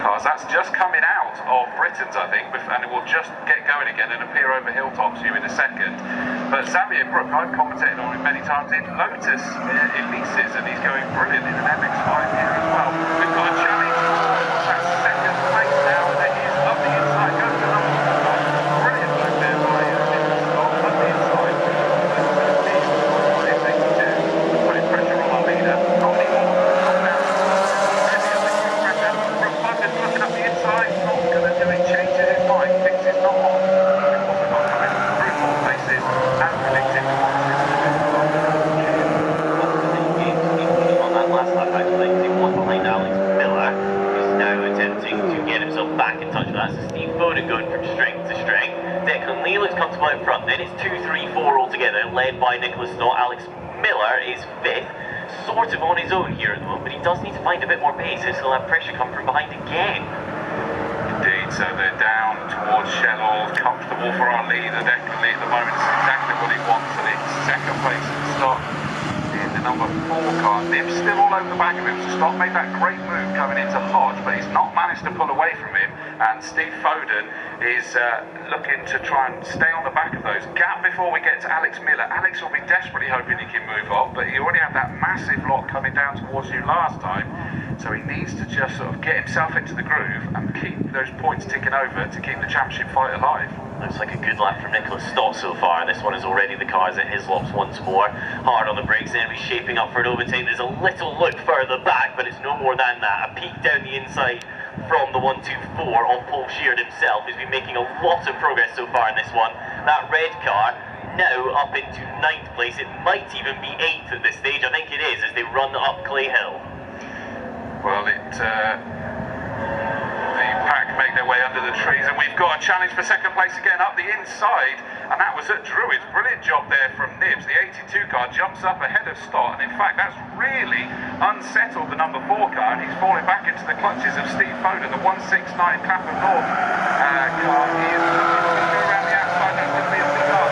cars. That's just coming out of Britain's, I think, and it will just get going again and appear over hilltops to you in a second. But Xavier Brook, I've commentated on him many times in Lotus Elises, and he's going brilliant in an MX-5 here as well. We've got a challenge for that second place now, and it is up the inside, goes to number 4. Brilliant move there by Nicholas Scott, up the inside. Putting pressure on our leader, not anymore. Looking up the inside, not going to do it, changes his mind, thinks it's not on. We've also got coming through more places and predicted on that last lap actually, he was behind Alex Miller, who's now attempting to get himself back in touch with that. So Steve Foden going from strength to strength. Declan Lee looks comfortable out front, then it's 2, 3, 4 altogether, led by Nicholas Stott. Alex Miller is 5th. Sort of on his own here at the moment, but he does need to find a bit more pace, so he'll have pressure come from behind again. Indeed, so they're down towards Shell, comfortable for our leader, Declan Lee at the moment. It's exactly what he wants, and it's second place at the start in the number 4 car. Nib's still all over the back of him, so Stott made that great move coming into Hodge, but he's not managed to pull away from him, and Steve Foden is looking to try and stay on the back of those. Gap before we get to Alex Miller. Alex will be desperately hoping he can move off, but he already had that massive lot coming down towards you last time, so he needs to just sort of get himself into the groove and keep those points ticking over to keep the championship fight alive. Looks like a good lap from Nicholas Stott so far. This one is already the cars at his laps once more. Hard on the brakes, then he's shaping up for an overtake. There's a little look further back, but it's no more than that. A peek down the inside from the 124 on Paul Sheard himself. He's been making a lot of progress so far in this one. That red car now up into 9th place. It might even be 8th at this stage. I think it is, as they run up Clay Hill. Well, the pack make their way under the trees, and we've got a challenge for second place again up the inside, and that was at Druids. Brilliant job there from Nibs. The 82 car jumps up ahead of Stott, and in fact that's really unsettled the number 4 car, and he's falling back into the clutches of Steve Foden. The 169 Clapham North car is looking to go around the outside. That's going to be a big car.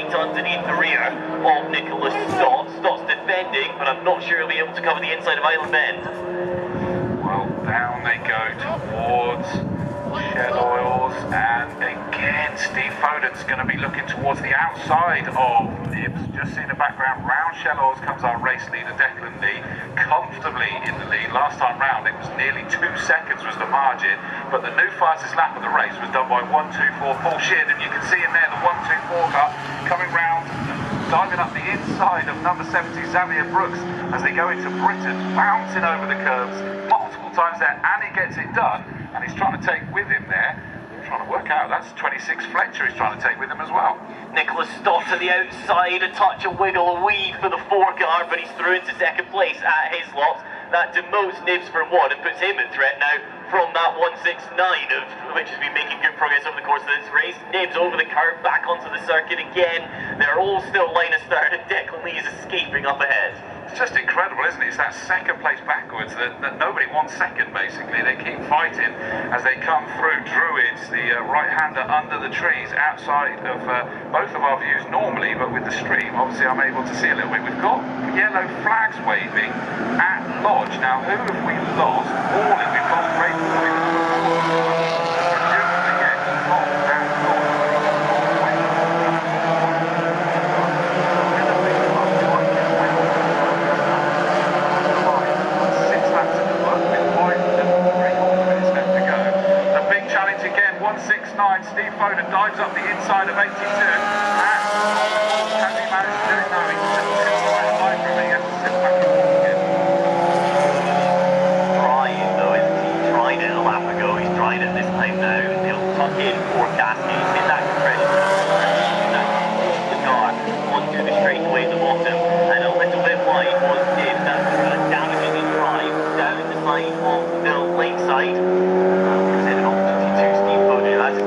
Underneath the rear of Nicholas Stott. Stott's defending, but I'm not sure he'll be able to cover the inside of Island Bend. Well, down they go towards Shell Oils, and again Steve Foden's going to be looking towards the outside of Nibs. Just see in the background, round Shell Oils comes our race leader Declan Lee, comfortably in the lead. Last time round it was nearly 2 seconds was the margin, but the new fastest lap of the race was done by 124 Paul Sheard, and you can see in there the 124 car coming round, diving up the inside of number 70 Xavier Brooks as they go into Britain, bouncing over the curbs multiple times there, and he gets it done, and he's trying to take with him there. Trying to work out, that's 26 Fletcher he's trying to take with him as well. Nicholas Stott to the outside, a touch, a wiggle, a weave for the 4 car, but he's through into second place at his lot. That demotes Nibs from 1 and puts him at threat now from that 169, of which has been making good progress over the course of this race. Nibs over the curve, back onto the circuit again. They're all still line of start, and Declan Lee is escaping up ahead. It's just incredible, isn't it? It's that second place backwards that nobody wants second, basically. They keep fighting as they come through Druids, the right-hander under the trees outside of both of our views normally, but with the stream, obviously I'm able to see a little bit. We've got yellow flags waving at Lodge. Now, who have we lost? Morley, we've lost Ray Morley. Presumably, yeah, he's not at Lodge. Again, 169, Steve Foden dives up the inside of 82, and has he managed to do it? No, he's just too right line from me, he has to sit back in the pocket. Trying though, isn't he? Tried it a lap ago, he's tried it this time now. He'll tuck in 4 cascades in that compression, the car onto the straightaway at the bottom. inside